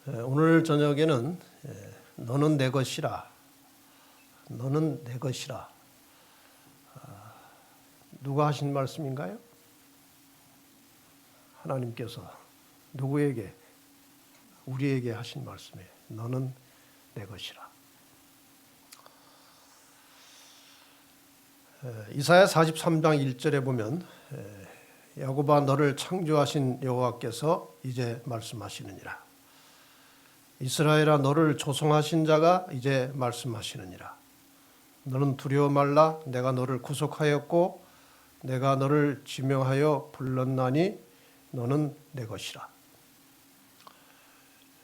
오늘 저녁에는 너는 내 것이라, 너는 내 것이라. 누가 하신 말씀인가요? 하나님께서 누구에게? 우리에게 하신 말씀이에요. 너는 내 것이라. 이사야 43장 1절에 보면 야곱아 너를 창조하신 여호와께서 이제 말씀하시느니라. 이스라엘아 너를 조성하신 자가 이제 말씀하시느니라. 너는 두려워 말라. 내가 너를 구속하였고 내가 너를 지명하여 불렀나니 너는 내 것이라.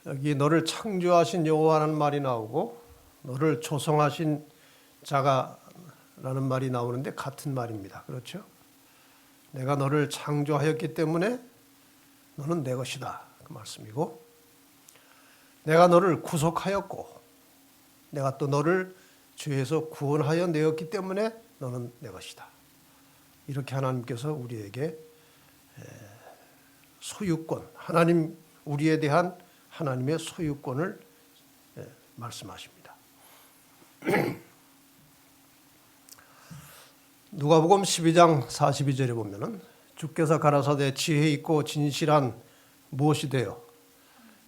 여기 너를 창조하신 여호와라는 말이 나오고 너를 조성하신 자가 라는 말이 나오는데 같은 말입니다. 그렇죠? 내가 너를 창조하였기 때문에 너는 내 것이다. 그 말씀이고 내가 너를 구속하였고 내가 또 너를 죄에서 구원하여 내었기 때문에 너는 내 것이다. 이렇게 하나님께서 우리에게 소유권, 하나님 우리에 대한 하나님의 소유권을 말씀하십니다. 누가복음 12장 42절에 보면은 주께서 가라사대 지혜 있고 진실한 무엇이 되어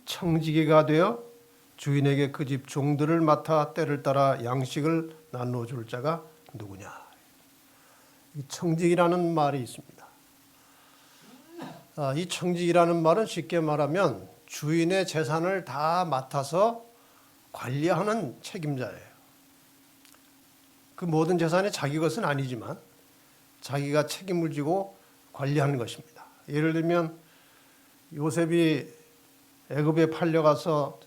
청지기가 되어 주인에게 그 집 종들을 맡아 때를 따라 양식을 나누어 줄 자가 누구냐. 이 청지기라는 말이 있습니다. 이 청지기라는 말은 쉽게 말하면 주인의 재산을 다 맡아서 관리하는 책임자예요. 그 모든 재산이 자기 것은 아니지만 자기가 책임을 지고 관리하는 것입니다. 예를 들면 요셉이 애굽에 팔려가서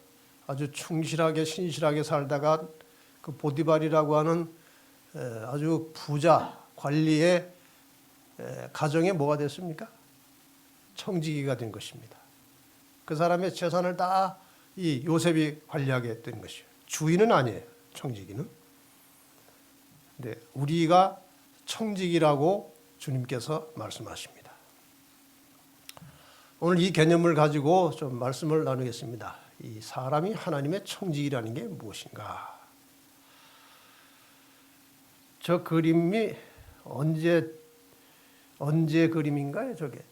아주 충실하게 신실하게 살다가 그 보디발이라고 하는 아주 부자 관리의 가정에 뭐가 됐습니까? 청지기가 된 것입니다. 그 사람의 재산을 다 이 요셉이 관리하게 된 것이에요. 주인은 아니에요. 청지기는. 근데 우리가 청지기라고 주님께서 말씀하십니다. 오늘 이 개념을 가지고 좀 말씀을 나누겠습니다. 이 사람이 하나님의 청지기라는 게 무엇인가? 저 그림이 언제 그림인가요? 저게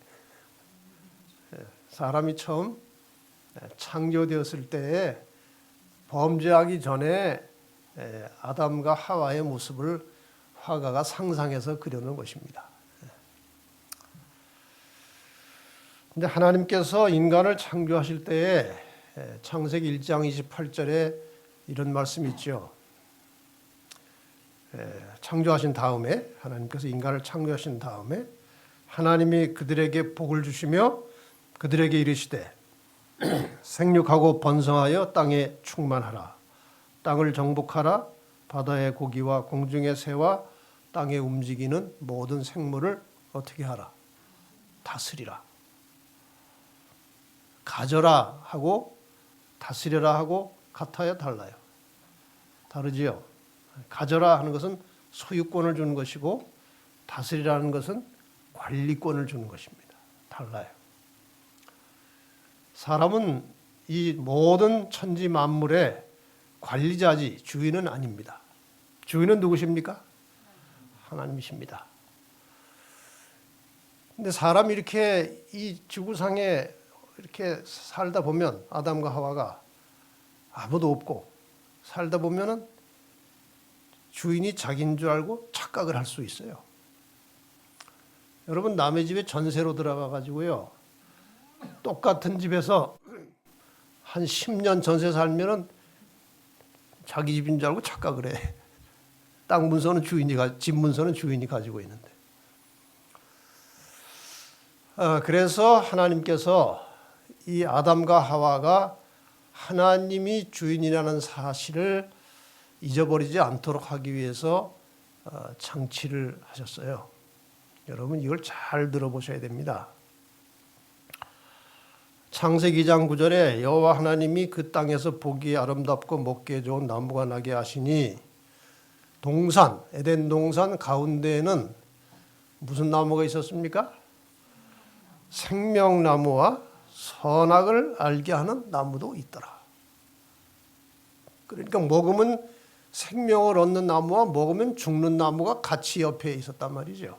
사람이 처음 창조되었을 때에 범죄하기 전에 아담과 하와의 모습을 화가가 상상해서 그려놓은 것입니다. 근데 하나님께서 인간을 창조하실 때에 창세기 1장 28절에 이런 말씀이 있죠. 창조하신 다음에 하나님께서 인간을 창조하신 다음에 하나님이 그들에게 복을 주시며 그들에게 이르시되 생육하고 번성하여 땅에 충만하라. 땅을 정복하라. 바다의 고기와 공중의 새와 땅에 움직이는 모든 생물을 어떻게 하라? 다스리라. 가져라 하고 다스려라 하고 같아요? 달라요? 다르지요? 가져라 하는 것은 소유권을 주는 것이고 다스리라는 것은 관리권을 주는 것입니다. 달라요. 사람은 이 모든 천지 만물의 관리자지 주인은 아닙니다. 주인은 누구십니까? 하나님이십니다. 근데 사람이 이렇게 이 지구상에 이렇게 살다 보면 아담과 하와가 아무도 없고 살다 보면은 주인이 자기인 줄 알고 착각을 할 수 있어요. 여러분 남의 집에 전세로 들어가 가지고요. 똑같은 집에서 한 10년 전세 살면은 자기 집인 줄 알고 착각을 해. 땅 문서는 집 문서는 주인이 가지고 있는데. 그래서 하나님께서 이 아담과 하와가 하나님이 주인이라는 사실을 잊어버리지 않도록 하기 위해서 창치를 하셨어요. 여러분 이걸 잘 들어보셔야 됩니다. 창세기 2장 9절에 여호와 하나님이 그 땅에서 보기에 아름답고 먹기에 좋은 나무가 나게 하시니 동산, 에덴 동산 가운데에는 무슨 나무가 있었습니까? 생명나무와 선악을 알게 하는 나무도 있더라. 그러니까 먹으면 생명을 얻는 나무와 먹으면 죽는 나무가 같이 옆에 있었단 말이죠.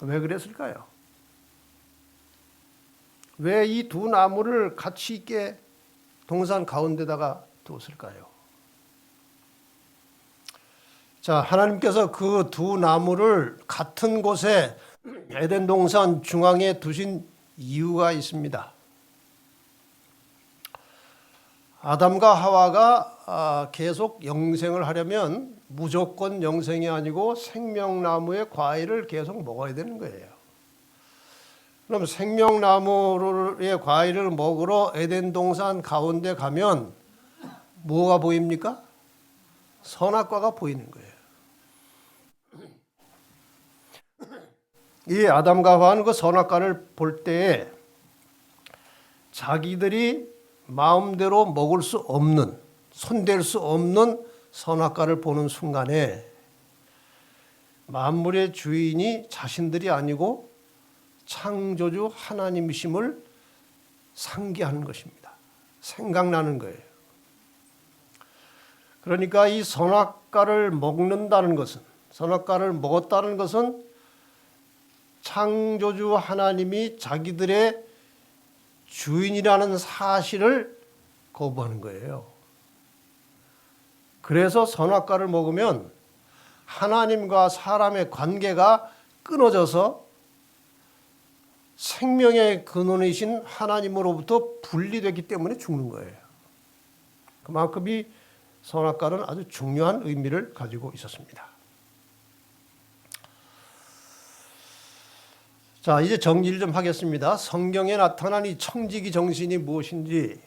왜 그랬을까요? 왜 이 두 나무를 같이 있게 동산 가운데다가 두었을까요? 자, 하나님께서 그 두 나무를 같은 곳에 에덴 동산 중앙에 두신 이유가 있습니다. 아담과 하와가 계속 영생을 하려면 무조건 영생이 아니고 생명나무의 과일을 계속 먹어야 되는 거예요. 그럼 생명나무의 과일을 먹으러 에덴 동산 가운데 가면 뭐가 보입니까? 선악과가 보이는 거예요. 이 아담과 하와는 그 선악과를 볼 때에 자기들이 마음대로 먹을 수 없는, 손댈 수 없는 선악과를 보는 순간에 만물의 주인이 자신들이 아니고 창조주 하나님이심을 상기하는 것입니다. 생각나는 거예요. 그러니까 이 선악과를 먹는다는 것은, 선악과를 먹었다는 것은 창조주 하나님이 자기들의 주인이라는 사실을 거부하는 거예요. 그래서 선악과를 먹으면 하나님과 사람의 관계가 끊어져서 생명의 근원이신 하나님으로부터 분리되기 때문에 죽는 거예요. 그만큼 이 선악과는 아주 중요한 의미를 가지고 있었습니다. 자, 이제 정리를 좀 하겠습니다. 성경에 나타난 이 청지기 정신이 무엇인지,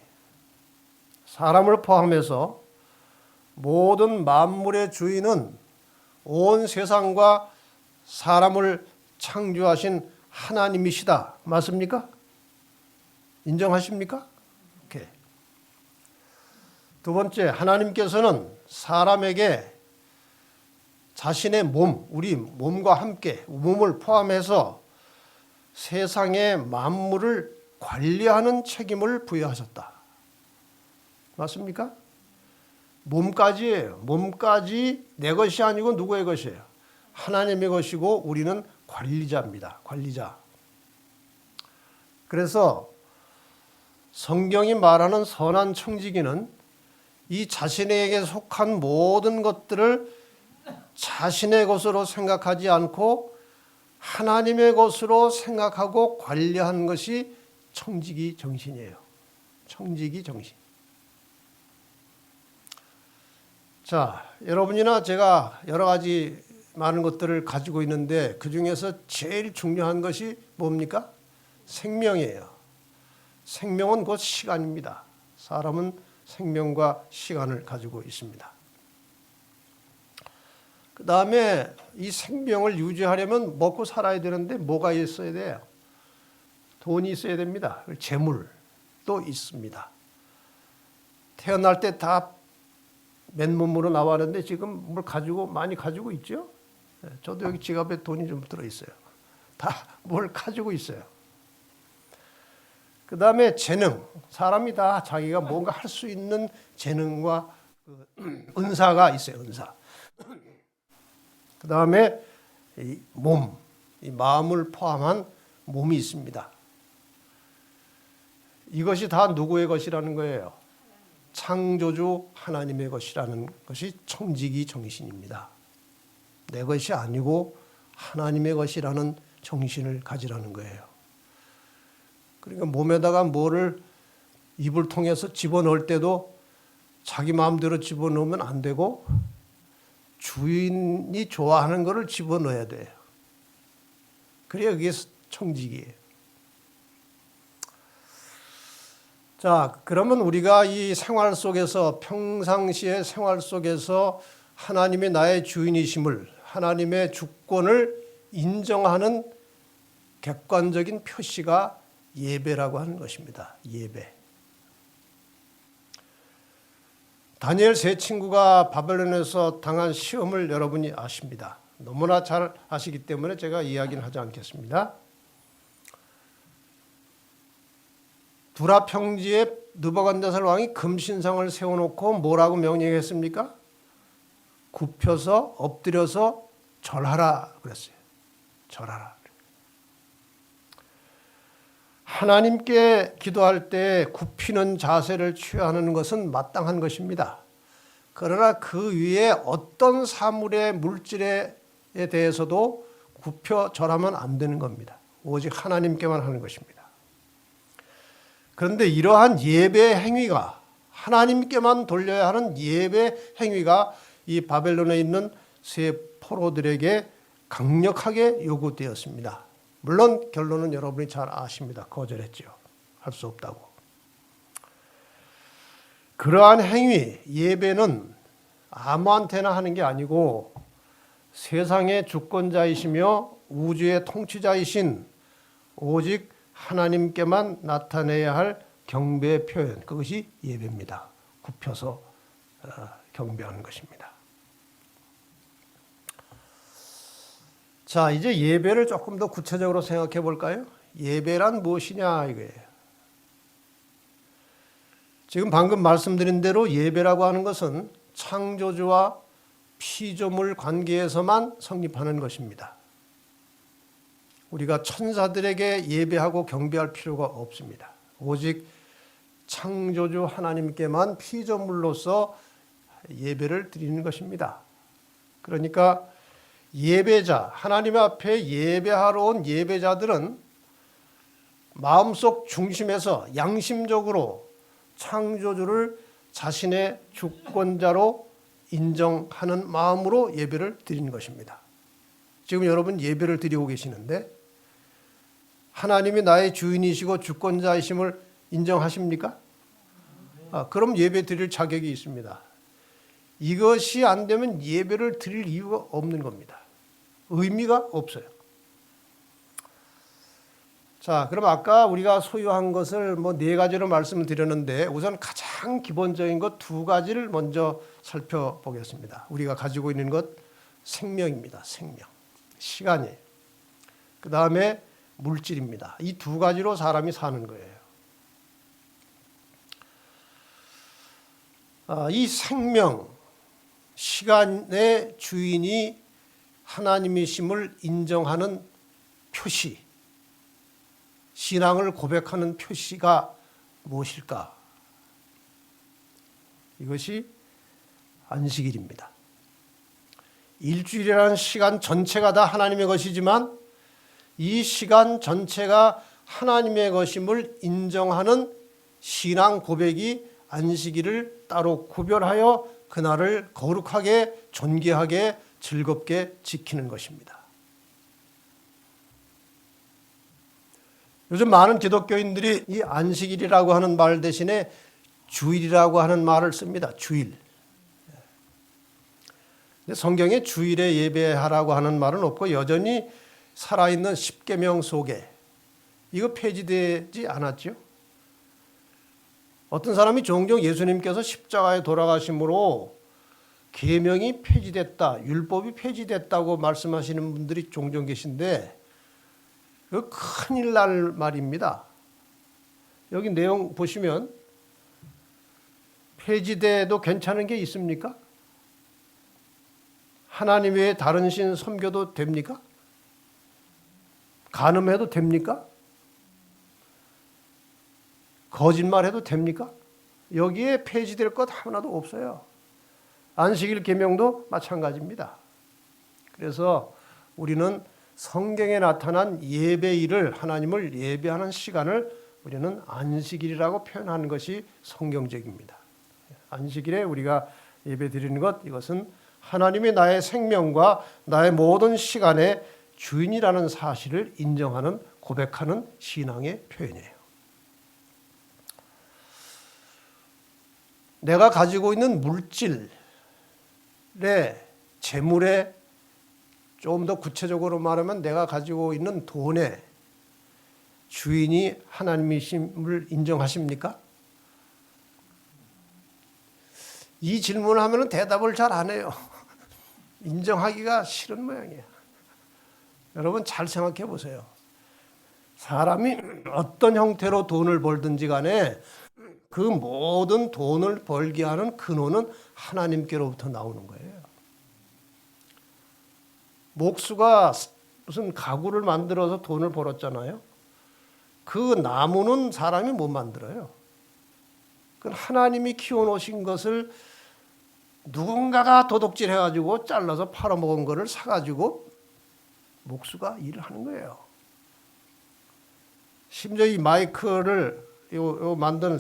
사람을 포함해서 모든 만물의 주인은 온 세상과 사람을 창조하신 하나님이시다. 맞습니까? 인정하십니까? 오케이. 두 번째, 하나님께서는 사람에게 자신의 몸, 우리 몸과 함께 몸을 포함해서 세상의 만물을 관리하는 책임을 부여하셨다. 맞습니까? 몸까지예요. 몸까지 내 것이 아니고 누구의 것이에요? 하나님의 것이고 우리는 관리자입니다. 관리자. 그래서 성경이 말하는 선한 청지기는 이 자신에게 속한 모든 것들을 자신의 것으로 생각하지 않고 하나님의 것으로 생각하고 관리한 것이 청지기 정신이에요. 청지기 정신. 자, 여러분이나 제가 여러 가지 많은 것들을 가지고 있는데 그 중에서 제일 중요한 것이 뭡니까? 생명이에요. 생명은 곧 시간입니다. 사람은 생명과 시간을 가지고 있습니다. 그 다음에 이 생명을 유지하려면 먹고 살아야 되는데 뭐가 있어야 돼요? 돈이 있어야 됩니다. 재물도 있습니다. 태어날 때 다 맨몸으로 나왔는데 지금 뭘 많이 가지고 있죠? 저도 여기 지갑에 돈이 좀 들어있어요. 다 뭘 가지고 있어요. 그 다음에 재능. 사람이 다 자기가 뭔가 할 수 있는 재능과 은사가 있어요. 은사. 그 다음에 이 몸, 이 마음을 포함한 몸이 있습니다. 이것이 다 누구의 것이라는 거예요? 창조주 하나님의 것이라는 것이 청지기 정신입니다. 내 것이 아니고 하나님의 것이라는 정신을 가지라는 거예요. 그러니까 몸에다가 뭐를 입을 통해서 집어넣을 때도 자기 마음대로 집어넣으면 안 되고 주인이 좋아하는 것을 집어넣어야 돼요. 그래야 그게 청지기예요. 자, 그러면 우리가 이 생활 속에서 평상시의 생활 속에서 하나님이 나의 주인이심을, 하나님의 주권을 인정하는 객관적인 표시가 예배라고 하는 것입니다. 예배. 다니엘 세 친구가 바벨론에서 당한 시험을 여러분이 아십니다. 너무나 잘 아시기 때문에 제가 이야기는 하지 않겠습니다. 두라 평지에 느부갓네살 왕이 금신상을 세워놓고 뭐라고 명령했습니까? 굽혀서 엎드려서 절하라 그랬어요. 절하라. 하나님께 기도할 때 굽히는 자세를 취하는 것은 마땅한 것입니다. 그러나 그 위에 어떤 사물의 물질에 대해서도 굽혀 절하면 안 되는 겁니다. 오직 하나님께만 하는 것입니다. 그런데 이러한 예배 행위가 하나님께만 돌려야 하는 예배 행위가 이 바벨론에 있는 세 포로들에게 강력하게 요구되었습니다. 물론 결론은 여러분이 잘 아십니다. 거절했죠. 할 수 없다고. 그러한 행위, 예배는 아무한테나 하는 게 아니고 세상의 주권자이시며 우주의 통치자이신 오직 하나님께만 나타내야 할 경배의 표현, 그것이 예배입니다. 굽혀서 경배하는 것입니다. 자, 이제 예배를 조금 더 구체적으로 생각해 볼까요? 예배란 무엇이냐 이거예요. 지금 방금 말씀드린 대로 예배라고 하는 것은 창조주와 피조물 관계에서만 성립하는 것입니다. 우리가 천사들에게 예배하고 경배할 필요가 없습니다. 오직 창조주 하나님께만 피조물로서 예배를 드리는 것입니다. 그러니까 예배자, 하나님 앞에 예배하러 온 예배자들은 마음속 중심에서 양심적으로 창조주를 자신의 주권자로 인정하는 마음으로 예배를 드리는 것입니다. 지금 여러분 예배를 드리고 계시는데 하나님이 나의 주인이시고 주권자이심을 인정하십니까? 그럼 예배 드릴 자격이 있습니다. 이것이 안 되면 예배를 드릴 이유가 없는 겁니다. 의미가 없어요. 자, 그럼 아까 우리가 소유한 것을 네 가지로 말씀을 드렸는데 우선 가장 기본적인 것 두 가지를 먼저 살펴보겠습니다. 우리가 가지고 있는 것 생명입니다. 생명. 시간이에요. 그 다음에 물질입니다. 이 두 가지로 사람이 사는 거예요. 이 생명, 시간의 주인이 하나님이심을 인정하는 표시, 신앙을 고백하는 표시가 무엇일까? 이것이 안식일입니다. 일주일이라는 시간 전체가 다 하나님의 것이지만 이 시간 전체가 하나님의 것임을 인정하는 신앙 고백이 안식일을 따로 구별하여 그날을 거룩하게 존귀하게 즐겁게 지키는 것입니다. 요즘 많은 기독교인들이 이 안식일이라고 하는 말 대신에 주일이라고 하는 말을 씁니다. 주일. 성경에 주일에 예배하라고 하는 말은 없고 여전히 살아있는 십계명 속에 이거 폐지되지 않았죠? 어떤 사람이 종종 예수님께서 십자가에 돌아가심으로 계명이 폐지됐다, 율법이 폐지됐다고 말씀하시는 분들이 종종 계신데 그 큰일 날 말입니다. 여기 내용 보시면 폐지돼도 괜찮은 게 있습니까? 하나님 외에 다른 신 섬겨도 됩니까? 간음해도 됩니까? 거짓말해도 됩니까? 여기에 폐지될 것 하나도 없어요. 안식일 계명도 마찬가지입니다. 그래서 우리는 성경에 나타난 예배일을 하나님을 예배하는 시간을 우리는 안식일이라고 표현하는 것이 성경적입니다. 안식일에 우리가 예배 드리는 것 이것은 하나님이 나의 생명과 나의 모든 시간의 주인이라는 사실을 인정하는 고백하는 신앙의 표현이에요. 내가 가지고 있는 물질의 재물에 좀 더 구체적으로 말하면 내가 가지고 있는 돈의 주인이 하나님이심을 인정하십니까? 이 질문을 하면 대답을 잘 안 해요. 인정하기가 싫은 모양이에요. 여러분 잘 생각해 보세요. 사람이 어떤 형태로 돈을 벌든지 간에 그 모든 돈을 벌게 하는 근원은 하나님께로부터 나오는 거예요. 목수가 무슨 가구를 만들어서 돈을 벌었잖아요. 그 나무는 사람이 못 만들어요. 그건 하나님이 키워놓으신 것을 누군가가 도둑질해가지고 잘라서 팔아먹은 거를 사가지고 목수가 일을 하는 거예요. 심지어 이 마이크를 요 만드는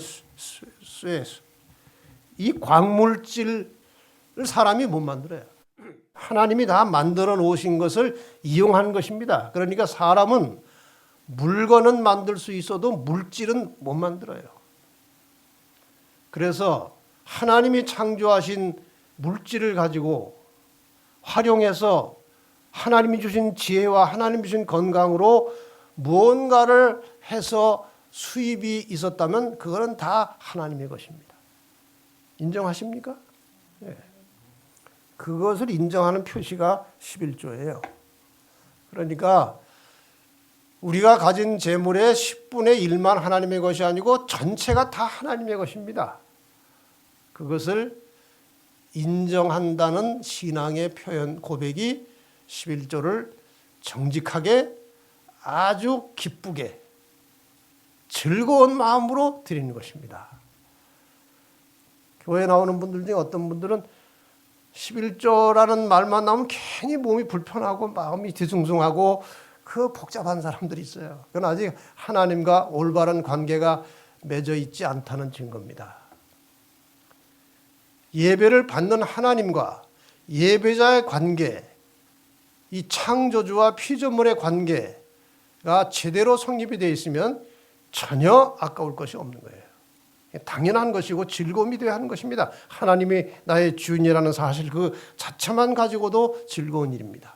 이 광물질을 사람이 못 만들어요. 하나님이 다 만들어 놓으신 것을 이용하는 것입니다. 그러니까 사람은 물건은 만들 수 있어도 물질은 못 만들어요. 그래서 하나님이 창조하신 물질을 가지고 활용해서 하나님이 주신 지혜와 하나님이 주신 건강으로 무언가를 해서 수입이 있었다면 그거는 다 하나님의 것입니다. 인정하십니까? 네. 그것을 인정하는 표시가 11조예요. 그러니까 우리가 가진 재물의 10분의 1만 하나님의 것이 아니고 전체가 다 하나님의 것입니다. 그것을 인정한다는 신앙의 표현 고백이 11조를 정직하게 아주 기쁘게 즐거운 마음으로 드리는 것입니다. 교회 나오는 분들 중에 어떤 분들은 11조라는 말만 나오면 괜히 몸이 불편하고 마음이 뒤숭숭하고 그 복잡한 사람들이 있어요. 그건 아직 하나님과 올바른 관계가 맺어 있지 않다는 증거입니다. 예배를 받는 하나님과 예배자의 관계, 이 창조주와 피조물의 관계가 제대로 성립이 되어 있으면 전혀 아까울 것이 없는 거예요. 당연한 것이고 즐거움이 되어야 하는 것입니다. 하나님이 나의 주인이라는 사실 그 자체만 가지고도 즐거운 일입니다.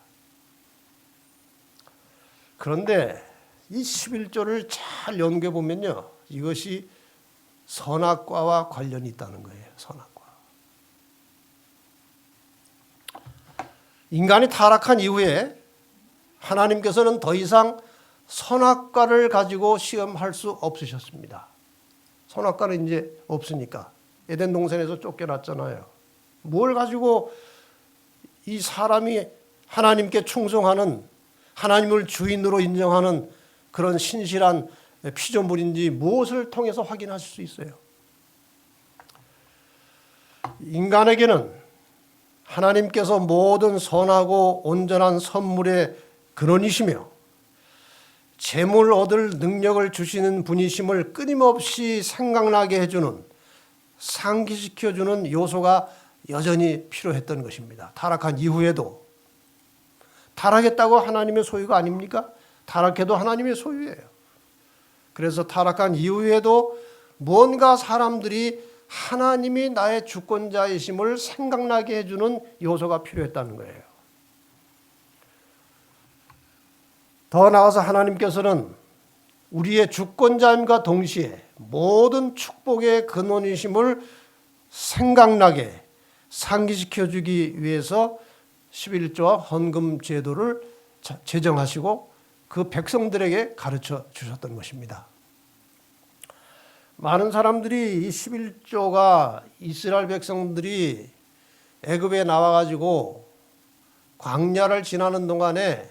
그런데 이 11조를 잘 연구해 보면요, 이것이 선악과와 관련이 있다는 거예요. 선악과. 인간이 타락한 이후에 하나님께서는 더 이상 선악과를 가지고 시험할 수 없으셨습니다. 선악과는 이제 없으니까. 에덴 동산에서 쫓겨났잖아요. 뭘 가지고 이 사람이 하나님께 충성하는, 하나님을 주인으로 인정하는 그런 신실한 피조물인지 무엇을 통해서 확인하실 수 있어요? 인간에게는 하나님께서 모든 선하고 온전한 선물의 근원이시며 재물 얻을 능력을 주시는 분이심을 끊임없이 생각나게 해주는, 상기시켜주는 요소가 여전히 필요했던 것입니다. 타락한 이후에도. 타락했다고 하나님의 소유가 아닙니까? 타락해도 하나님의 소유예요. 그래서 타락한 이후에도 뭔가 사람들이 하나님이 나의 주권자이심을 생각나게 해주는 요소가 필요했다는 거예요. 더 나아가서 하나님께서는 우리의 주권자임과 동시에 모든 축복의 근원이심을 생각나게 상기시켜주기 위해서 11조와 헌금 제도를 제정하시고 그 백성들에게 가르쳐 주셨던 것입니다. 많은 사람들이 이 11조가 이스라엘 백성들이 애굽에 나와가지고 광야를 지나는 동안에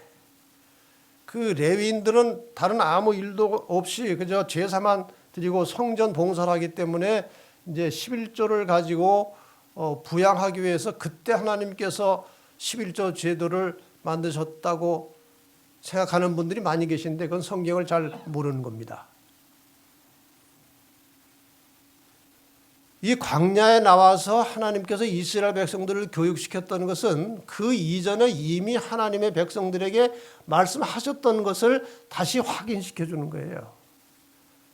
그 레위인들은 다른 아무 일도 없이 그저 제사만 드리고 성전 봉사를 하기 때문에 이제 11조를 가지고 부양하기 위해서 그때 하나님께서 11조 제도를 만드셨다고 생각하는 분들이 많이 계신데 그건 성경을 잘 모르는 겁니다. 이 광야에 나와서 하나님께서 이스라엘 백성들을 교육시켰던 것은 그 이전에 이미 하나님의 백성들에게 말씀하셨던 것을 다시 확인시켜 주는 거예요.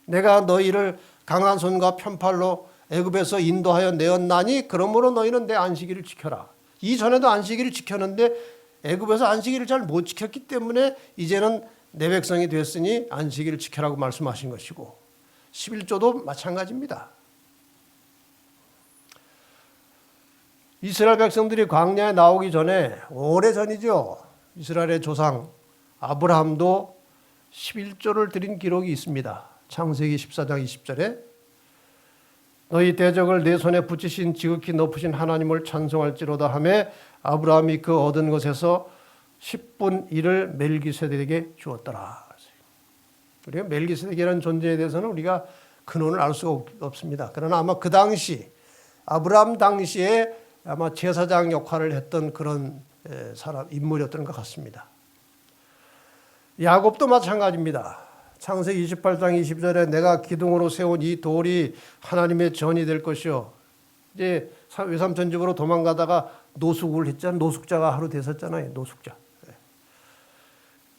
내가 너희를 강한 손과 편팔로 애굽에서 인도하여 내었나니 그러므로 너희는 내 안식일을 지켜라. 이전에도 안식일을 지켰는데 애굽에서 안식일을 잘 못 지켰기 때문에 이제는 내 백성이 됐으니 안식일을 지켜라고 말씀하신 것이고 11조도 마찬가지입니다. 이스라엘 백성들이 광야에 나오기 전에 오래전이죠. 이스라엘의 조상 아브라함도 11조를 드린 기록이 있습니다. 창세기 14장 20절에 너희 대적을 내 손에 붙이신 지극히 높으신 하나님을 찬송할지로다 하매 아브라함이 그 얻은 것에서 10분 1을 멜기세덱에게 주었더라. 우리가 멜기세덱이라는 존재에 대해서는 우리가 근원을 알 수가 없습니다. 그러나 아마 그 당시 아브라함 당시에 아마 제사장 역할을 했던 그런 사람 인물이었던 것 같습니다. 야곱도 마찬가지입니다. 창세기 28장 20절에 내가 기둥으로 세운 이 돌이 하나님의 전이 될 것이요. 이제 외삼촌 집으로 도망가다가 노숙을 했잖아요. 노숙자가 하루 됐었잖아요. 노숙자.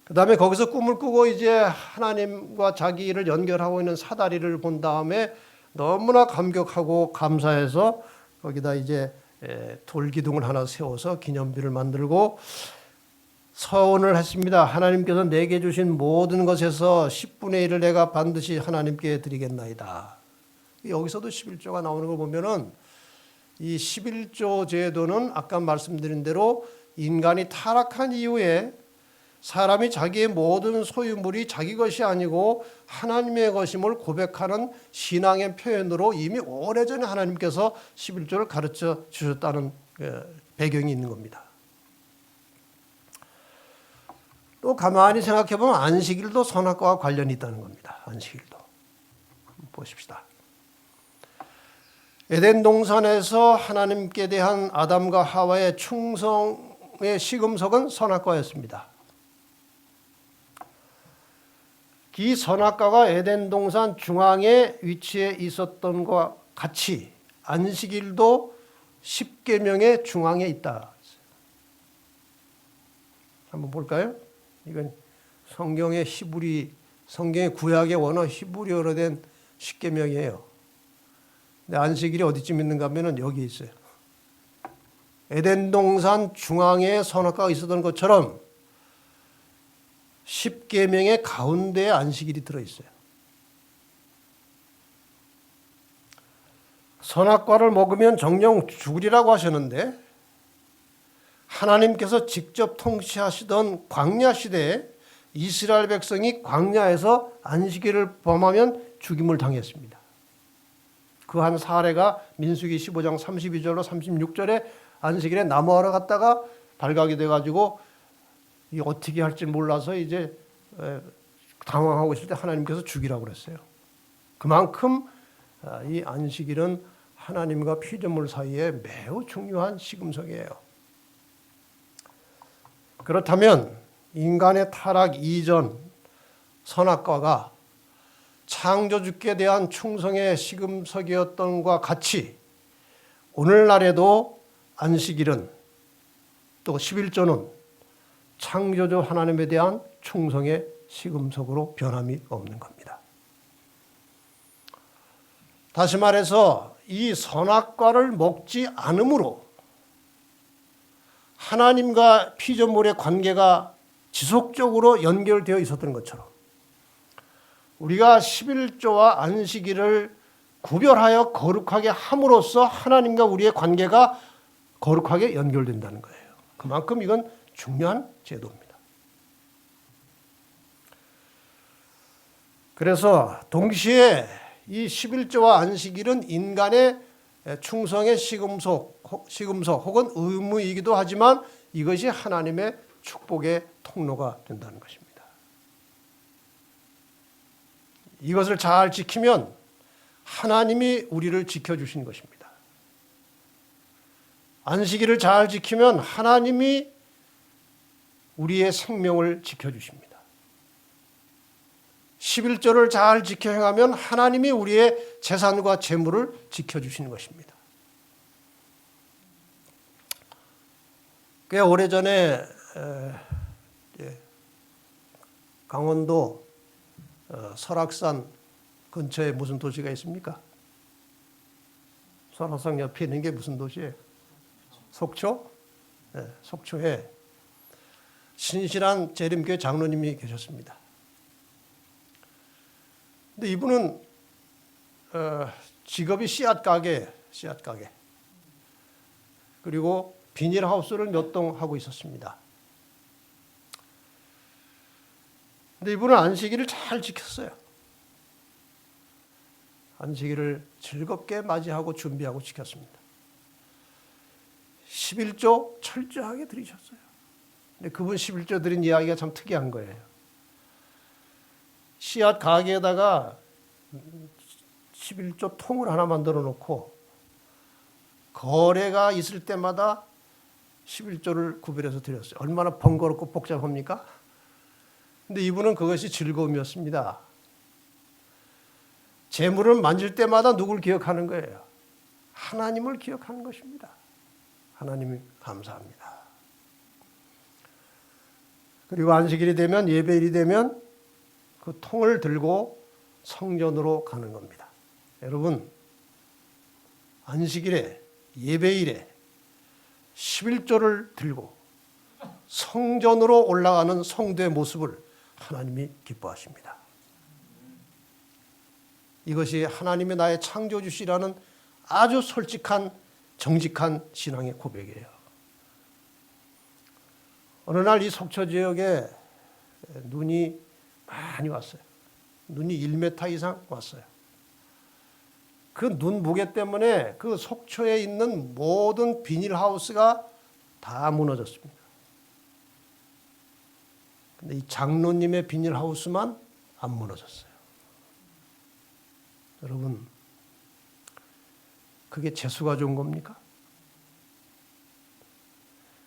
그 다음에 거기서 꿈을 꾸고 이제 하나님과 자기를 연결하고 있는 사다리를 본 다음에 너무나 감격하고 감사해서 거기다 이제 돌기둥을 하나 세워서 기념비를 만들고 서원을 했습니다. 하나님께서 내게 주신 모든 것에서 10분의 1을 내가 반드시 하나님께 드리겠나이다. 여기서도 11조가 나오는 걸 보면은 이 11조 제도는 아까 말씀드린 대로 인간이 타락한 이후에 사람이 자기의 모든 소유물이 자기 것이 아니고 하나님의 것임을 고백하는 신앙의 표현으로 이미 오래전에 하나님께서 11조를 가르쳐 주셨다는 배경이 있는 겁니다. 또 가만히 생각해 보면 안식일도 선악과와 관련이 있다는 겁니다. 안식일도. 보십시다. 에덴 동산에서 하나님께 대한 아담과 하와의 충성의 시금석은 선악과였습니다. 이 선악과가 에덴 동산 중앙에 위치해 있었던 것과 같이 안식일도 10계명의 중앙에 있다. 한번 볼까요? 이건 성경의 히브리, 성경의 구약의 원어 히브리어로 된 10계명이에요. 근데 안식일이 어디쯤 있는가 하면 여기 있어요. 에덴 동산 중앙에 선악과가 있었던 것처럼 10계명의 가운데에 안식일이 들어있어요. 선악과를 먹으면 정령 죽으리라고 하셨는데 하나님께서 직접 통치하시던 광야 시대에 이스라엘 백성이 광야에서 안식일을 범하면 죽임을 당했습니다. 그 한 사례가 민수기 15장 32절로 36절에 안식일에 나무하러 갔다가 발각이 돼가지고 이 어떻게 할지 몰라서 이제 당황하고 있을 때 하나님께서 죽이라고 그랬어요. 그만큼 이 안식일은 하나님과 피조물 사이에 매우 중요한 시금석이에요. 그렇다면 인간의 타락 이전 선악과가 창조주께 대한 충성의 시금석이었던 것과 같이 오늘날에도 안식일은 또 11조는 창조주 하나님에 대한 충성의 시금석으로 변함이 없는 겁니다. 다시 말해서 이 선악과를 먹지 않음으로 하나님과 피조물의 관계가 지속적으로 연결되어 있었던 것처럼 우리가 11조와 안식일을 구별하여 거룩하게 함으로써 하나님과 우리의 관계가 거룩하게 연결된다는 거예요. 그만큼 이건 중요한 제도입니다. 그래서 동시에 이 11조와 안식일은 인간의 충성의 시금석 혹은 의무이기도 하지만 이것이 하나님의 축복의 통로가 된다는 것입니다. 이것을 잘 지키면 하나님이 우리를 지켜주신 것입니다. 안식일을 잘 지키면 하나님이 우리의 생명을 지켜주십니다. 11조를 잘 지켜 행하면 하나님이 우리의 재산과 재물을 지켜주시는 것입니다. 꽤 오래전에 강원도 설악산 근처에 무슨 도시가 있습니까? 설악산 옆에 있는 게 무슨 도시예요? 속초? 네, 속초에 신실한 재림교회 장로님이 계셨습니다. 근데 이분은 직업이 씨앗 가게 그리고 비닐하우스를 몇 동 하고 있었습니다. 근데 이분은 안식일을 잘 지켰어요. 안식일을 즐겁게 맞이하고 준비하고 지켰습니다. 11조 철저하게 드리셨어요. 근데 그분 11조 드린 이야기가 참 특이한 거예요. 씨앗 가게에다가 11조 통을 하나 만들어 놓고 거래가 있을 때마다 11조를 구별해서 드렸어요. 얼마나 번거롭고 복잡합니까? 근데 이분은 그것이 즐거움이었습니다. 재물을 만질 때마다 누굴 기억하는 거예요? 하나님을 기억하는 것입니다. 하나님 감사합니다. 그리고 안식일이 되면, 예배일이 되면 그 통을 들고 성전으로 가는 겁니다. 여러분, 안식일에, 예배일에 11조를 들고 성전으로 올라가는 성도의 모습을 하나님이 기뻐하십니다. 이것이 하나님의 나의 창조주시라는 아주 솔직한 정직한 신앙의 고백이에요. 어느 날 이 속초 지역에 눈이 많이 왔어요. 눈이 1m 이상 왔어요. 그 눈 무게 때문에 그 속초에 있는 모든 비닐하우스가 다 무너졌습니다. 근데 이 장로님의 비닐하우스만 안 무너졌어요. 여러분, 그게 재수가 좋은 겁니까?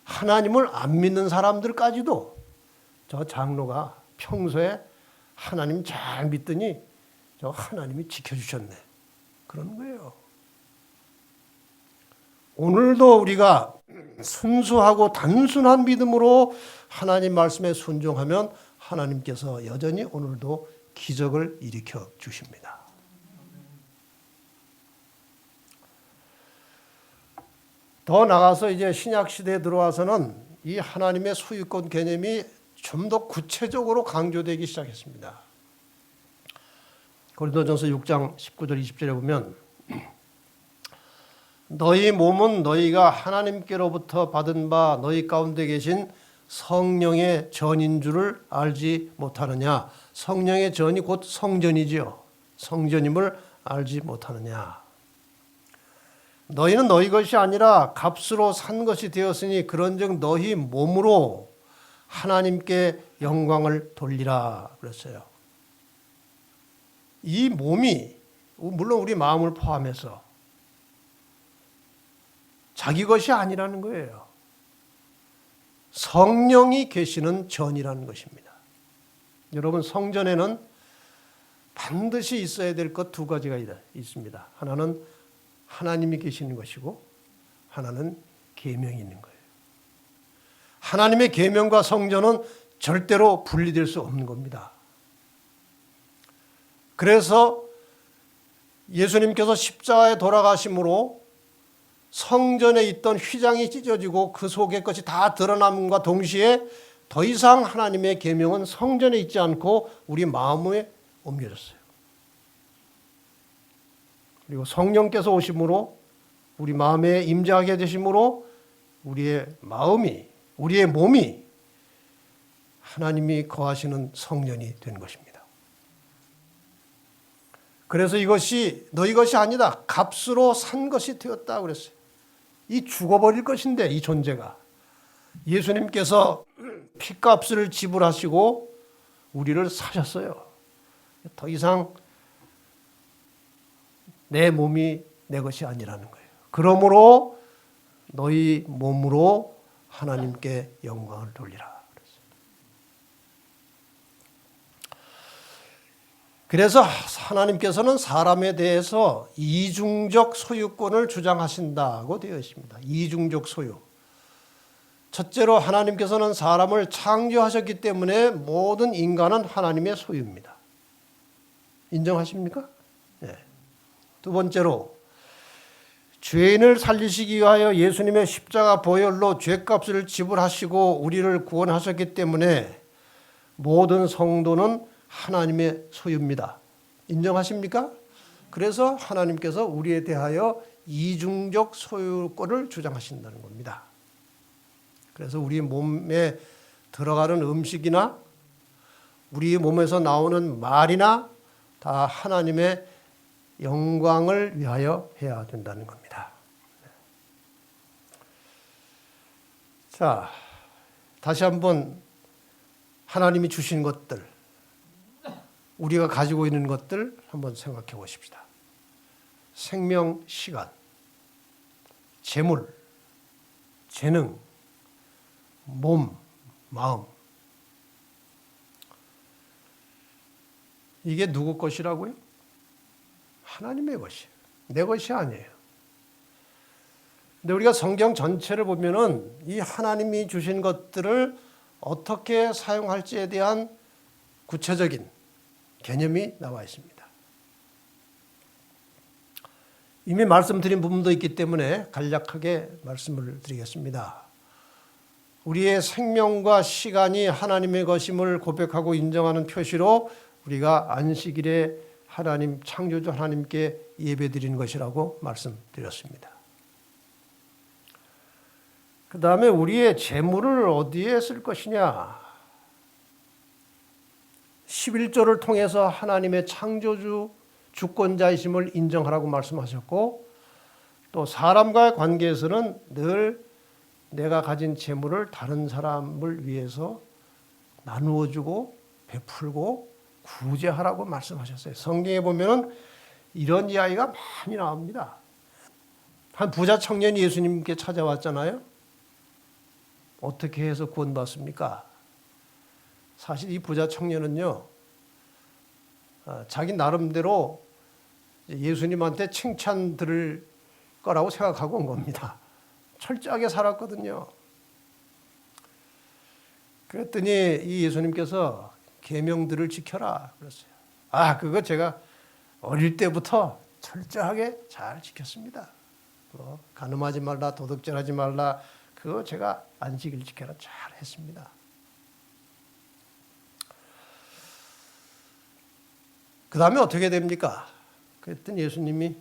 하나님을 안 믿는 사람들까지도 저 장로가 평소에 하나님 잘 믿더니 저 하나님이 지켜주셨네. 그런 거예요. 오늘도 우리가 순수하고 단순한 믿음으로 하나님 말씀에 순종하면 하나님께서 여전히 오늘도 기적을 일으켜 주십니다. 더 나가서 이제 신약 시대에 들어와서는 이 하나님의 소유권 개념이 좀 더 구체적으로 강조되기 시작했습니다. 고린도전서 6장 19절 20절에 보면 너희 몸은 너희가 하나님께로부터 받은 바 너희 가운데 계신 성령의 전인 줄을 알지 못하느냐. 성령의 전이 곧 성전이지요. 성전임을 알지 못하느냐. 너희는 너희 것이 아니라 값으로 산 것이 되었으니 그런즉 너희 몸으로 하나님께 영광을 돌리라 그랬어요. 이 몸이 물론 우리 마음을 포함해서 자기 것이 아니라는 거예요. 성령이 계시는 전이라는 것입니다. 여러분, 성전에는 반드시 있어야 될 것 두 가지가 있습니다. 하나는 하나님이 계시는 것이고 하나는 계명이 있는 거예요. 하나님의 계명과 성전은 절대로 분리될 수 없는 겁니다. 그래서 예수님께서 십자가에 돌아가심으로 성전에 있던 휘장이 찢어지고 그 속의 것이 다 드러남과 동시에 더 이상 하나님의 계명은 성전에 있지 않고 우리 마음에 옮겨졌어요. 그리고 성령께서 오심으로 우리 마음에 임재하게 되심으로 우리의 마음이, 우리의 몸이 하나님이 거하시는 성전이 된 것입니다. 그래서 이것이 너희 것이 아니다. 값으로 산 것이 되었다 그랬어요. 이 죽어버릴 것인데 이 존재가. 예수님께서 피값을 지불하시고 우리를 사셨어요. 더 이상 내 몸이 내 것이 아니라는 거예요. 그러므로 너희 몸으로 하나님께 영광을 돌리라. 그래서 하나님께서는 사람에 대해서 이중적 소유권을 주장하신다고 되어 있습니다. 이중적 소유. 첫째로 하나님께서는 사람을 창조하셨기 때문에 모든 인간은 하나님의 소유입니다. 인정하십니까? 네. 두 번째로 죄인을 살리시기 위하여 예수님의 십자가 보혈로 죄값을 지불하시고 우리를 구원하셨기 때문에 모든 성도는 하나님의 소유입니다. 인정하십니까? 그래서 하나님께서 우리에 대하여 이중적 소유권을 주장하신다는 겁니다. 그래서 우리 몸에 들어가는 음식이나 우리 몸에서 나오는 말이나 다 하나님의 영광을 위하여 해야 된다는 겁니다. 자, 다시 한번 하나님이 주신 것들, 우리가 가지고 있는 것들 한번 생각해 보십시다. 생명, 시간, 재물, 재능, 몸, 마음. 이게 누구 것이라고요? 하나님의 것이에요. 내 것이 아니에요. 근데 우리가 성경 전체를 보면은 이 하나님이 주신 것들을 어떻게 사용할지에 대한 구체적인 개념이 나와 있습니다. 이미 말씀드린 부분도 있기 때문에 간략하게 말씀을 드리겠습니다. 우리의 생명과 시간이 하나님의 것임을 고백하고 인정하는 표시로 우리가 안식일에 하나님, 창조주 하나님께 예배드리는 것이라고 말씀드렸습니다. 그 다음에 우리의 재물을 어디에 쓸 것이냐? 11조를 통해서 하나님의 창조주 주권자이심을 인정하라고 말씀하셨고, 또 사람과의 관계에서는 늘 내가 가진 재물을 다른 사람을 위해서 나누어주고 베풀고 구제하라고 말씀하셨어요. 성경에 보면은 이런 이야기가 많이 나옵니다. 한 부자 청년이 예수님께 찾아왔잖아요. 어떻게 해서 구원받습니까? 사실 이 부자 청년은요, 자기 나름대로 예수님한테 칭찬 들을 거라고 생각하고 온 겁니다. 철저하게 살았거든요. 그랬더니 이 예수님께서 계명들을 지켜라 그랬어요. 그거 제가 어릴 때부터 철저하게 잘 지켰습니다. 간음하지 말라, 도둑질하지 말라, 그거 제가 안식일 지켜라 잘 했습니다. 그 다음에 어떻게 됩니까? 그랬더니 예수님이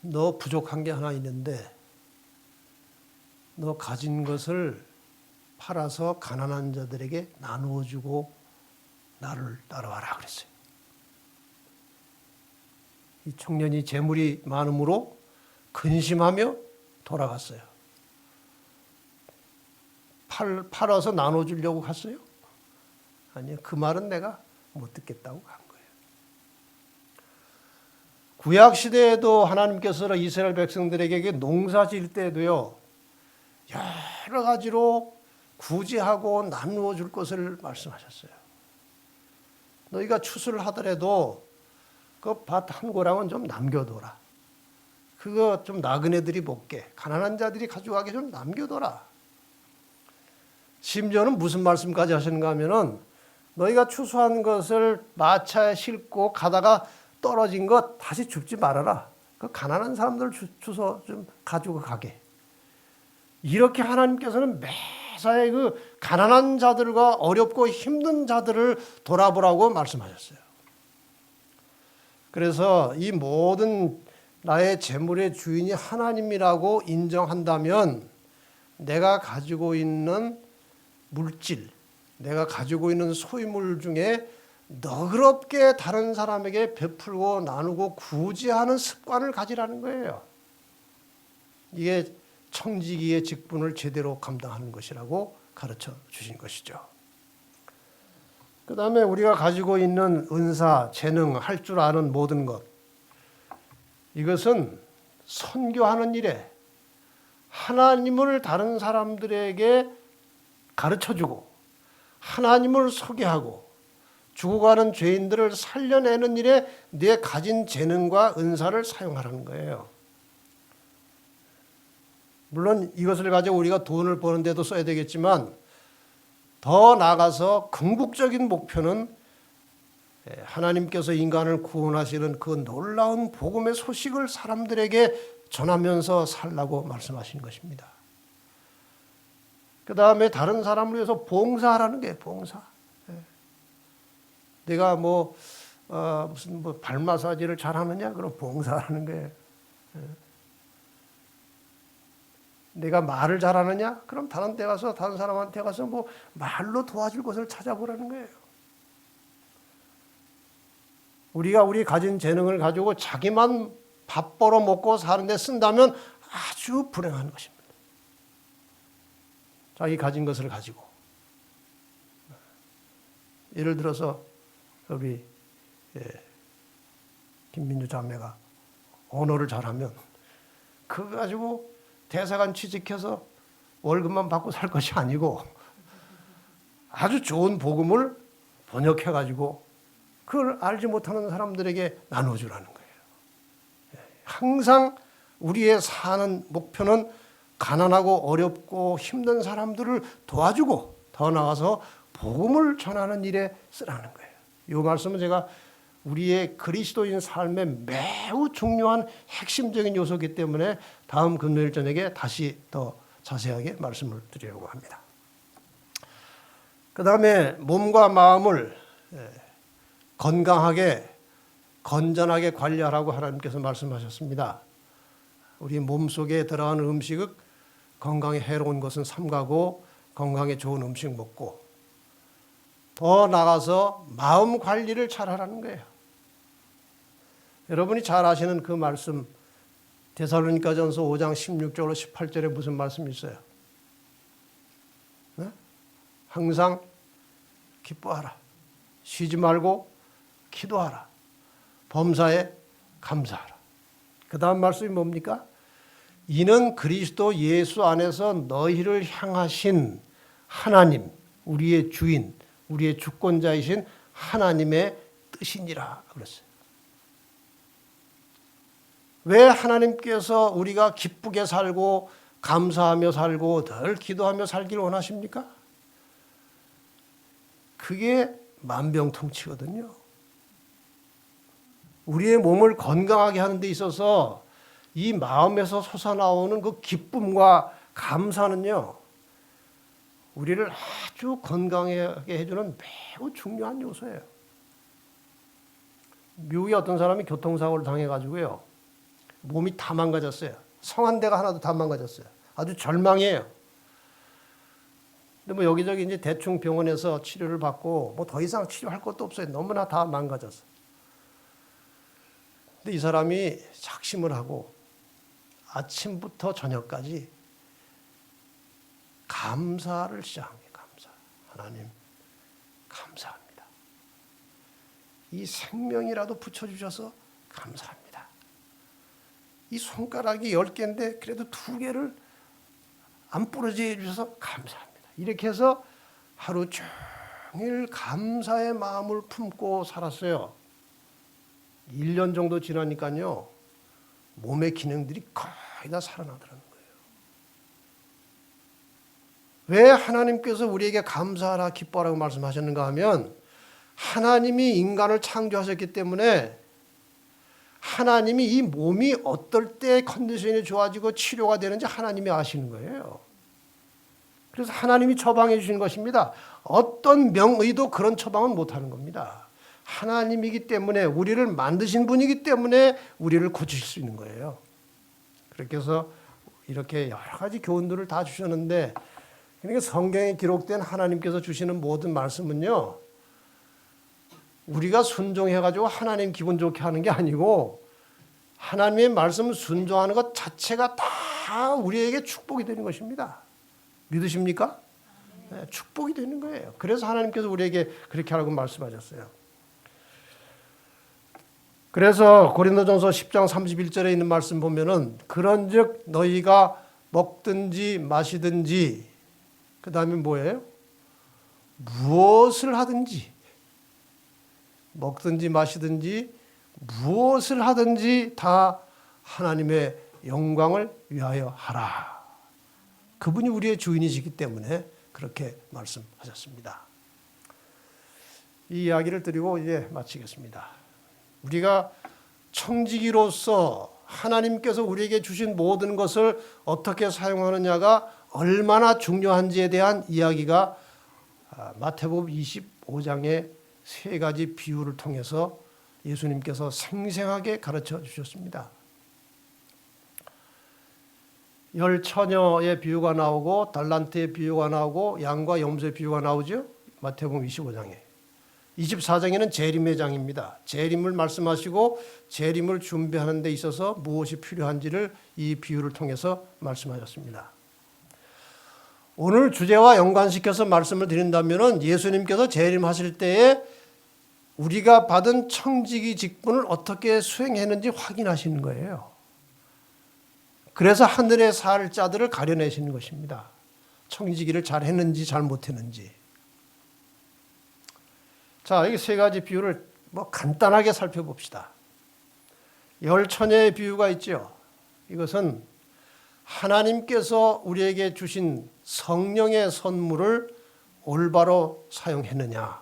너 부족한 게 하나 있는데 너 가진 것을 팔아서 가난한 자들에게 나누어 주고 나를 따라와라 그랬어요. 이 청년이 재물이 많음으로 근심하며 돌아갔어요. 팔아서 나눠 주려고 갔어요? 아니요. 그 말은 내가 못 듣겠다고 간 거예요. 구약 시대에도 하나님께서 이스라엘 백성들에게 농사 지을 때도요, 여러 가지로 구제하고 나누어 줄 것을 말씀하셨어요. 너희가 추수를 하더라도 그 밭 한 고랑은 좀 남겨둬라. 그거 좀 나그네들이 먹게, 가난한 자들이 가져가게 좀 남겨둬라. 심지어는 무슨 말씀까지 하시는가 하면은 너희가 추수한 것을 마차에 싣고 가다가 떨어진 것 다시 줍지 말아라. 그 가난한 사람들 주워 좀 가지고 가게. 이렇게 하나님께서는 매사에 그 가난한 자들과 어렵고 힘든 자들을 돌아보라고 말씀하셨어요. 그래서 이 모든 나의 재물의 주인이 하나님이라고 인정한다면 내가 가지고 있는 물질, 내가 가지고 있는 소유물 중에 너그럽게 다른 사람에게 베풀고 나누고 구제하는 습관을 가지라는 거예요. 이게 청지기의 직분을 제대로 감당하는 것이라고 가르쳐 주신 것이죠. 그 다음에 우리가 가지고 있는 은사, 재능, 할 줄 아는 모든 것, 이것은 선교하는 일에 하나님을 다른 사람들에게 가르쳐주고 하나님을 소개하고 죽어가는 죄인들을 살려내는 일에 내 가진 재능과 은사를 사용하라는 거예요. 물론 이것을 가지고 우리가 돈을 버는 데도 써야 되겠지만 더 나아가서 궁극적인 목표는 하나님께서 인간을 구원하시는 그 놀라운 복음의 소식을 사람들에게 전하면서 살라고 말씀하신 것입니다. 그 다음에 다른 사람을 위해서 봉사하라는 게 봉사. 내가 무슨 발 마사지를 잘하느냐? 그럼 봉사하는 거예요. 내가 말을 잘하느냐? 그럼 다른 데 가서 다른 사람한테 가서 말로 도와줄 것을 찾아보라는 거예요. 우리가 우리 가진 재능을 가지고 자기만 밥 벌어 먹고 사는데 쓴다면 아주 불행한 것입니다. 자기 가진 것을 가지고. 예를 들어서 우리 김민주 자매가 언어를 잘하면 그거 가지고 대사관 취직해서 월급만 받고 살 것이 아니고 아주 좋은 복음을 번역해가지고 그걸 알지 못하는 사람들에게 나눠주라는 거예요. 항상 우리의 사는 목표는 가난하고 어렵고 힘든 사람들을 도와주고 더 나아가서 복음을 전하는 일에 쓰라는 거예요. 이 말씀은 제가 우리의 그리스도인 삶에 매우 중요한 핵심적인 요소이기 때문에 다음 금요일 저녁에 다시 더 자세하게 말씀을 드리려고 합니다. 그 다음에 몸과 마음을 건강하게 건전하게 관리하라고 하나님께서 말씀하셨습니다. 우리 몸속에 들어가는 음식은 건강에 해로운 것은 삼가고 건강에 좋은 음식 먹고 더 나가서 마음 관리를 잘하라는 거예요. 여러분이 잘 아시는 그 말씀 데살로니가전서 5장 16절로 18절에 무슨 말씀이 있어요? 네? 항상 기뻐하라. 쉬지 말고 기도하라. 범사에 감사하라. 그 다음 말씀이 뭡니까? 이는 그리스도 예수 안에서 너희를 향하신 하나님, 우리의 주인, 우리의 주권자이신 하나님의 뜻이니라 그랬어요. 왜 하나님께서 우리가 기쁘게 살고 감사하며 살고 늘 기도하며 살기를 원하십니까? 그게 만병통치거든요. 우리의 몸을 건강하게 하는 데 있어서 이 마음에서 솟아나오는 그 기쁨과 감사는요, 우리를 아주 건강하게 해주는 매우 중요한 요소예요. 미국의 어떤 사람이 교통사고를 당해가지고요, 몸이 다 망가졌어요. 성한 데가 하나도 다 망가졌어요. 아주 절망이에요. 근데 뭐 여기저기 이제 대충 병원에서 치료를 받고 뭐 더 이상 치료할 것도 없어요. 너무나 다 망가졌어요. 근데 이 사람이 작심을 하고 아침부터 저녁까지 감사를 시작합니다. 감사. 하나님, 감사합니다. 이 생명이라도 붙여주셔서 감사합니다. 이 손가락이 10개인데 그래도 2개를 안 부러지게 해주셔서 감사합니다. 이렇게 해서 하루 종일 감사의 마음을 품고 살았어요. 1년 정도 지나니까요, 몸의 기능들이 거의 다 살아나더라는 거예요. 왜 하나님께서 우리에게 감사하라 기뻐하라고 말씀하셨는가 하면 하나님이 인간을 창조하셨기 때문에 하나님이 이 몸이 어떨 때 컨디션이 좋아지고 치료가 되는지 하나님이 아시는 거예요. 그래서 하나님이 처방해 주신 것입니다. 어떤 명의도 그런 처방은 못하는 겁니다. 하나님이기 때문에, 우리를 만드신 분이기 때문에 우리를 고치실 수 있는 거예요. 그렇게 해서 이렇게 여러 가지 교훈들을 다 주셨는데, 그러니까 성경에 기록된 하나님께서 주시는 모든 말씀은요, 우리가 순종해가지고 하나님 기분 좋게 하는 게 아니고 하나님의 말씀 순종하는 것 자체가 다 우리에게 축복이 되는 것입니다. 믿으십니까? 네, 축복이 되는 거예요. 그래서 하나님께서 우리에게 그렇게 하라고 말씀하셨어요. 그래서 고린도전서 10장 31절에 있는 말씀 보면은 그런즉 너희가 먹든지 마시든지 그 다음에 뭐예요? 무엇을 하든지 먹든지 마시든지 무엇을 하든지 다 하나님의 영광을 위하여 하라. 그분이 우리의 주인이시기 때문에 그렇게 말씀하셨습니다. 이 이야기를 드리고 이제 마치겠습니다. 우리가 청지기로서 하나님께서 우리에게 주신 모든 것을 어떻게 사용하느냐가 얼마나 중요한지에 대한 이야기가 마태복음 25장의 3가지 비유를 통해서 예수님께서 생생하게 가르쳐 주셨습니다. 10처녀의 비유가 나오고 달란트의 비유가 나오고 양과 염소의 비유가 나오죠. 마태복음 25장에. 24장에는 재림의 장입니다. 재림을 말씀하시고 재림을 준비하는 데 있어서 무엇이 필요한지를 이 비유를 통해서 말씀하셨습니다. 오늘 주제와 연관시켜서 말씀을 드린다면 예수님께서 재림하실 때에 우리가 받은 청지기 직분을 어떻게 수행했는지 확인하시는 거예요. 그래서 하늘에 살 자들을 가려내시는 것입니다. 청지기를 잘 했는지 잘 못했는지. 자, 이 세 가지 비유를 간단하게 살펴봅시다. 열 처녀의 비유가 있죠. 이것은 하나님께서 우리에게 주신 성령의 선물을 올바로 사용했느냐.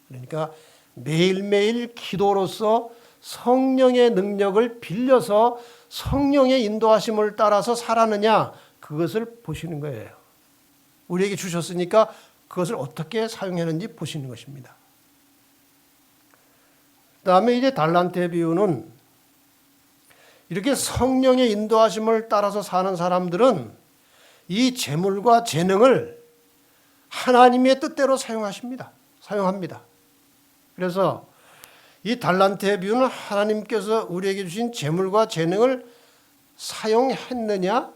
그러니까 매일매일 기도로서 성령의 능력을 빌려서 성령의 인도하심을 따라서 살았느냐. 그것을 보시는 거예요. 우리에게 주셨으니까 그것을 어떻게 사용했는지 보시는 것입니다. 그 다음에 이제 달란트의 비유는 이렇게 성령의 인도하심을 따라서 사는 사람들은 이 재물과 재능을 하나님의 뜻대로 사용합니다. 그래서 이 달란트의 비유는 하나님께서 우리에게 주신 재물과 재능을 사용했느냐,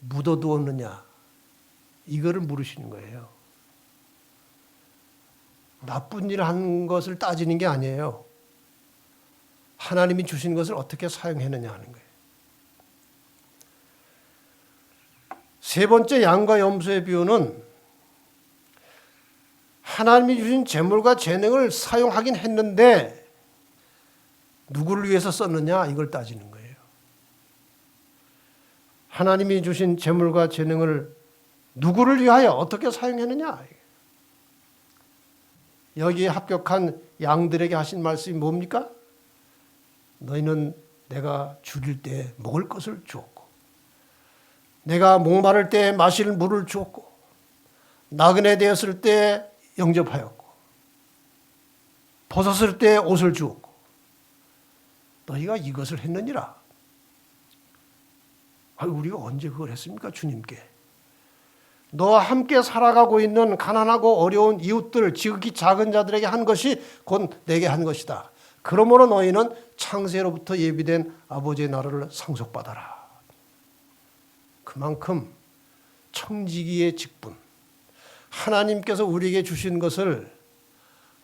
묻어두었느냐, 이거를 물으시는 거예요. 나쁜 일을 한 것을 따지는 게 아니에요. 하나님이 주신 것을 어떻게 사용했느냐 하는 거예요. 세 번째 양과 염소의 비유는 하나님이 주신 재물과 재능을 사용하긴 했는데 누구를 위해서 썼느냐 이걸 따지는 거예요. 하나님이 주신 재물과 재능을 누구를 위하여 어떻게 사용했느냐. 여기에 합격한 양들에게 하신 말씀이 뭡니까? 너희는 내가 죽일 때 먹을 것을 주었고 내가 목마를 때 마실 물을 주었고 나그네 되었을 때 영접하였고 벗었을 때 옷을 주었고 너희가 이것을 했느니라. 우리가 언제 그걸 했습니까? 주님께. 너와 함께 살아가고 있는 가난하고 어려운 이웃들, 지극히 작은 자들에게 한 것이 곧 내게 한 것이다. 그러므로 너희는 창세로부터 예비된 아버지의 나라를 상속받아라. 그만큼 청지기의 직분, 하나님께서 우리에게 주신 것을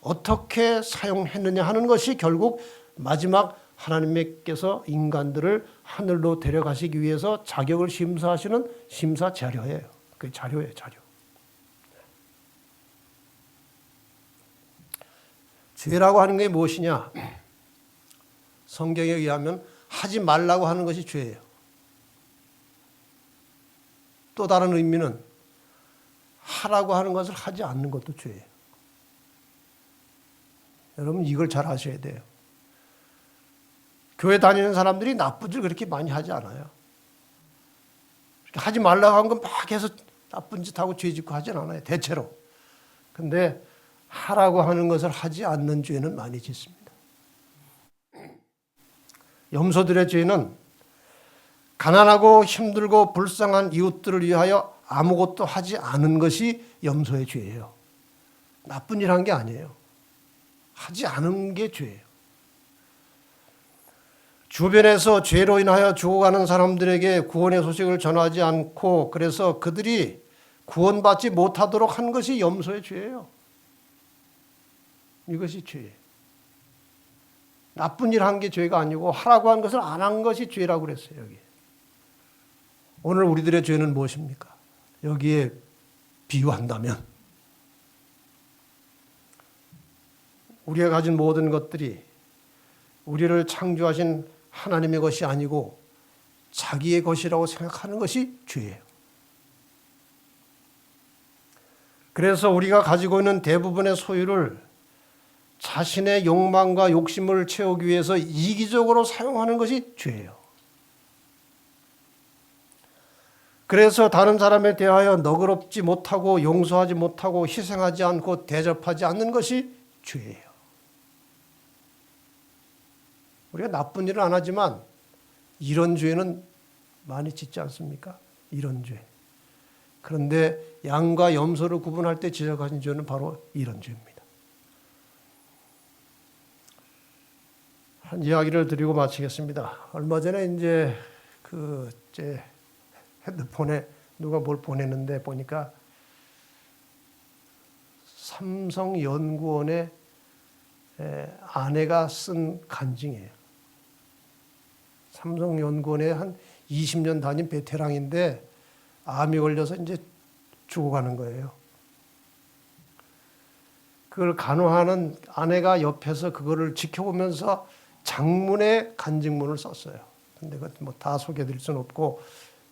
어떻게 사용했느냐 하는 것이 결국 마지막 하나님께서 인간들을 하늘로 데려가시기 위해서 자격을 심사하시는 심사 자료예요. 그 자료예요, 자료. 죄라고 하는 게 무엇이냐? 성경에 의하면 하지 말라고 하는 것이 죄예요. 또 다른 의미는 하라고 하는 것을 하지 않는 것도 죄예요. 여러분 이걸 잘 아셔야 돼요. 교회 다니는 사람들이 나쁜 짓 그렇게 많이 하지 않아요. 하지 말라고 한 건 막 해서 나쁜 짓 하고 죄 짓고 하진 않아요. 대체로. 근데 하라고 하는 것을 하지 않는 죄는 많이 짓습니다. 염소들의 죄는 가난하고 힘들고 불쌍한 이웃들을 위하여 아무것도 하지 않은 것이 염소의 죄예요. 나쁜 일 한 게 아니에요. 하지 않은 게 죄예요. 주변에서 죄로 인하여 죽어가는 사람들에게 구원의 소식을 전하지 않고 그래서 그들이 구원받지 못하도록 한 것이 염소의 죄예요. 이것이 죄예요. 나쁜 일 한 게 죄가 아니고 하라고 한 것을 안 한 것이 죄라고 그랬어요. 여기. 오늘 우리들의 죄는 무엇입니까? 여기에 비유한다면 우리가 가진 모든 것들이 우리를 창조하신 하나님의 것이 아니고 자기의 것이라고 생각하는 것이 죄예요. 그래서 우리가 가지고 있는 대부분의 소유를 자신의 욕망과 욕심을 채우기 위해서 이기적으로 사용하는 것이 죄예요. 그래서 다른 사람에 대하여 너그럽지 못하고 용서하지 못하고 희생하지 않고 대접하지 않는 것이 죄예요. 우리가 나쁜 일은 안 하지만 이런 죄는 많이 짓지 않습니까? 이런 죄. 그런데 양과 염소를 구분할 때 지적하신 죄는 바로 이런 죄입니다. 한 이야기를 드리고 마치겠습니다. 얼마 전에 이제 제 핸드폰에 누가 뭘 보냈는데 보니까 삼성연구원의 아내가 쓴 간증이에요. 삼성연구원에 한 20년 다닌 베테랑인데 암이 걸려서 이제 죽어가는 거예요. 그걸 간호하는 아내가 옆에서 그거를 지켜보면서 장문의 간증문을 썼어요. 근데 그것 뭐 다 소개해드릴 수는 없고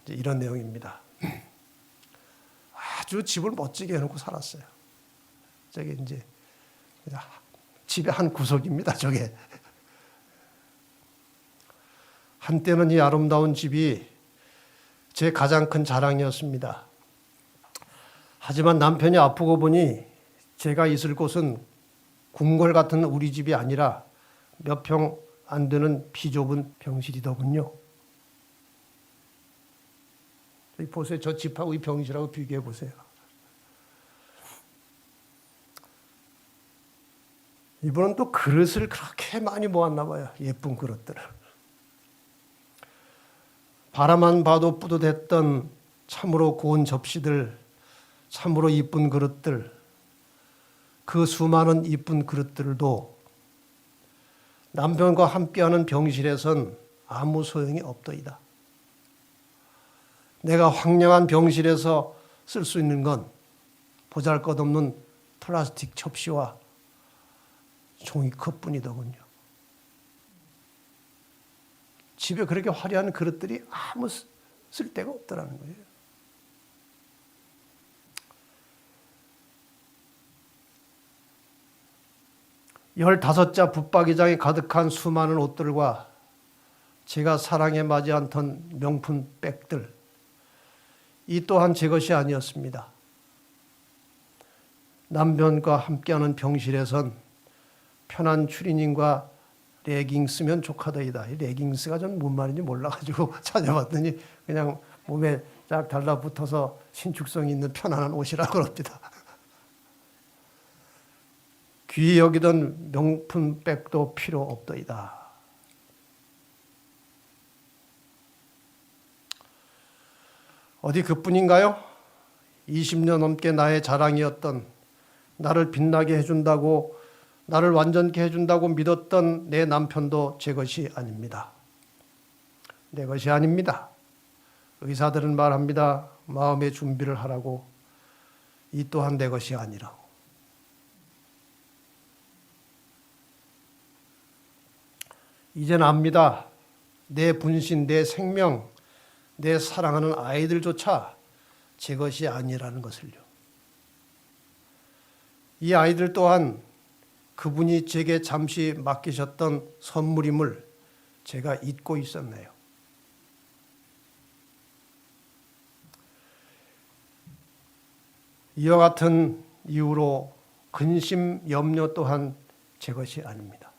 이제 이런 내용입니다. 아주 집을 멋지게 해놓고 살았어요. 저게 이제 집의 한 구석입니다. 저게 한때는 이 아름다운 집이 제 가장 큰 자랑이었습니다. 하지만 남편이 아프고 보니 제가 있을 곳은 궁궐 같은 우리 집이 아니라 몇 평 안 되는 비좁은 병실이더군요. 여기 보세요. 저 집하고 이 병실하고 비교해 보세요. 이분은 또 그릇을 그렇게 많이 모았나 봐요. 예쁜 그릇들을. 바라만 봐도 뿌듯했던 참으로 고운 접시들, 참으로 이쁜 그릇들, 그 수많은 이쁜 그릇들도 남편과 함께하는 병실에선 아무 소용이 없더이다. 내가 황량한 병실에서 쓸 수 있는 건 보잘것없는 플라스틱 접시와 종이컵뿐이더군요. 집에 그렇게 화려한 그릇들이 아무 쓸데가 없더라는 거예요. 열다섯자 붙박이장이 가득한 수많은 옷들과 제가 사랑에 맞지 않던 명품 백들, 이 또한 제 것이 아니었습니다. 남편과 함께하는 병실에선 편한 추리닝과 레깅스면 족하더이다. 이 레깅스가 전 뭔 말인지 몰라가지고 찾아봤더니 그냥 몸에 쫙 달라붙어서 신축성 있는 편안한 옷이라고 합니다. 귀히 여기던 명품 백도 필요 없더이다. 어디 그뿐인가요? 20년 넘게 나의 자랑이었던, 나를 빛나게 해준다고, 나를 완전케 해준다고 믿었던 내 남편도 제 것이 아닙니다. 내 것이 아닙니다. 의사들은 말합니다. 마음의 준비를 하라고. 이 또한 내 것이 아니라고. 이젠 압니다. 내 분신, 내 생명, 내 사랑하는 아이들조차 제 것이 아니라는 것을요. 이 아이들 또한 그분이 제게 잠시 맡기셨던 선물임을 제가 잊고 있었네요. 이와 같은 이유로 근심, 염려 또한 제 것이 아닙니다.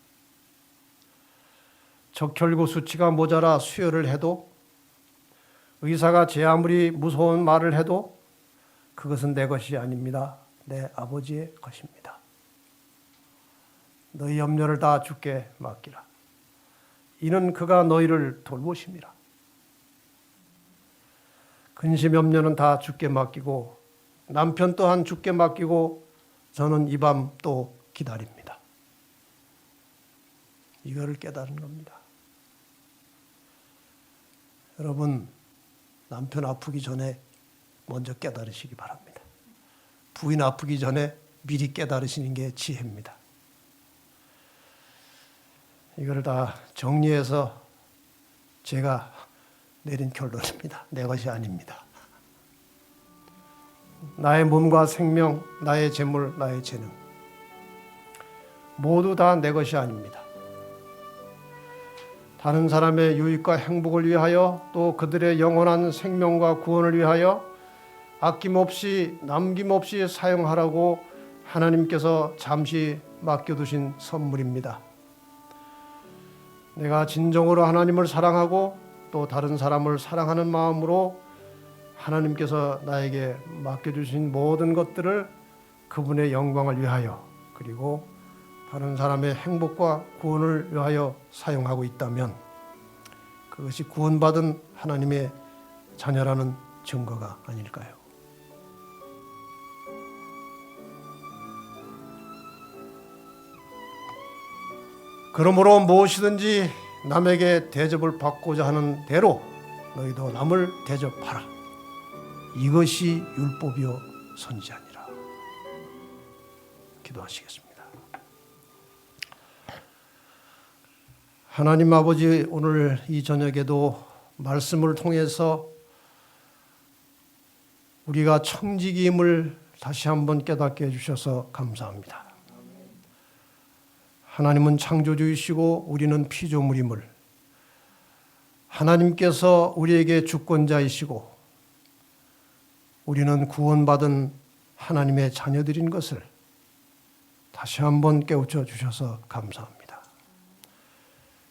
적혈구 수치가 모자라 수혈을 해도, 의사가 제 아무리 무서운 말을 해도 그것은 내 것이 아닙니다. 내 아버지의 것입니다. 너희 염려를 다 주께 맡기라. 이는 그가 너희를 돌보심이라. 근심 염려는 다 주께 맡기고 남편 또한 주께 맡기고 저는 이 밤 또 기다립니다. 이거를 깨달은 겁니다. 여러분, 남편 아프기 전에 먼저 깨달으시기 바랍니다. 부인 아프기 전에 미리 깨달으시는 게 지혜입니다. 이걸 다 정리해서 제가 내린 결론입니다. 내 것이 아닙니다. 나의 몸과 생명, 나의 재물, 나의 재능 모두 다 내 것이 아닙니다. 다른 사람의 유익과 행복을 위하여 또 그들의 영원한 생명과 구원을 위하여 아낌없이 남김없이 사용하라고 하나님께서 잠시 맡겨두신 선물입니다. 내가 진정으로 하나님을 사랑하고 또 다른 사람을 사랑하는 마음으로 하나님께서 나에게 맡겨주신 모든 것들을 그분의 영광을 위하여 그리고 다른 사람의 행복과 구원을 위하여 사용하고 있다면 그것이 구원받은 하나님의 자녀라는 증거가 아닐까요? 그러므로 무엇이든지 남에게 대접을 받고자 하는 대로 너희도 남을 대접하라. 이것이 율법이요 선지자니라. 기도하시겠습니다. 하나님 아버지, 오늘 이 저녁에도 말씀을 통해서 우리가 청지기임을 다시 한번 깨닫게 해주셔서 감사합니다. 하나님은 창조주이시고 우리는 피조물임을, 하나님께서 우리에게 주권자이시고 우리는 구원받은 하나님의 자녀들인 것을 다시 한번 깨우쳐 주셔서 감사합니다.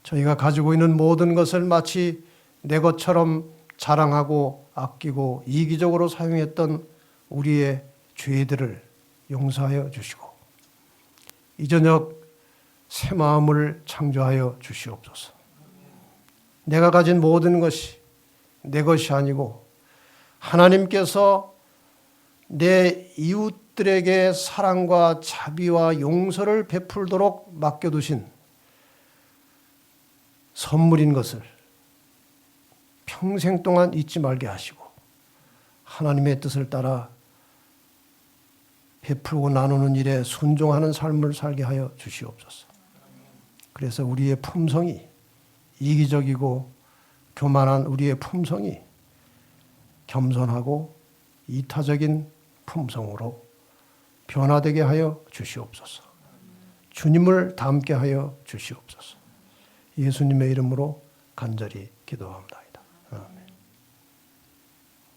저희가 가지고 있는 모든 것을 마치 내 것처럼 자랑하고 아끼고 이기적으로 사용했던 우리의 죄들을 용서하여 주시고 이 저녁 새 마음을 창조하여 주시옵소서. 내가 가진 모든 것이 내 것이 아니고 하나님께서 내 이웃들에게 사랑과 자비와 용서를 베풀도록 맡겨두신 선물인 것을 평생 동안 잊지 말게 하시고 하나님의 뜻을 따라 베풀고 나누는 일에 순종하는 삶을 살게 하여 주시옵소서. 그래서 우리의 품성이, 이기적이고 교만한 우리의 품성이 겸손하고 이타적인 품성으로 변화되게 하여 주시옵소서. 주님을 닮게 하여 주시옵소서. 예수님의 이름으로 간절히 기도합니다.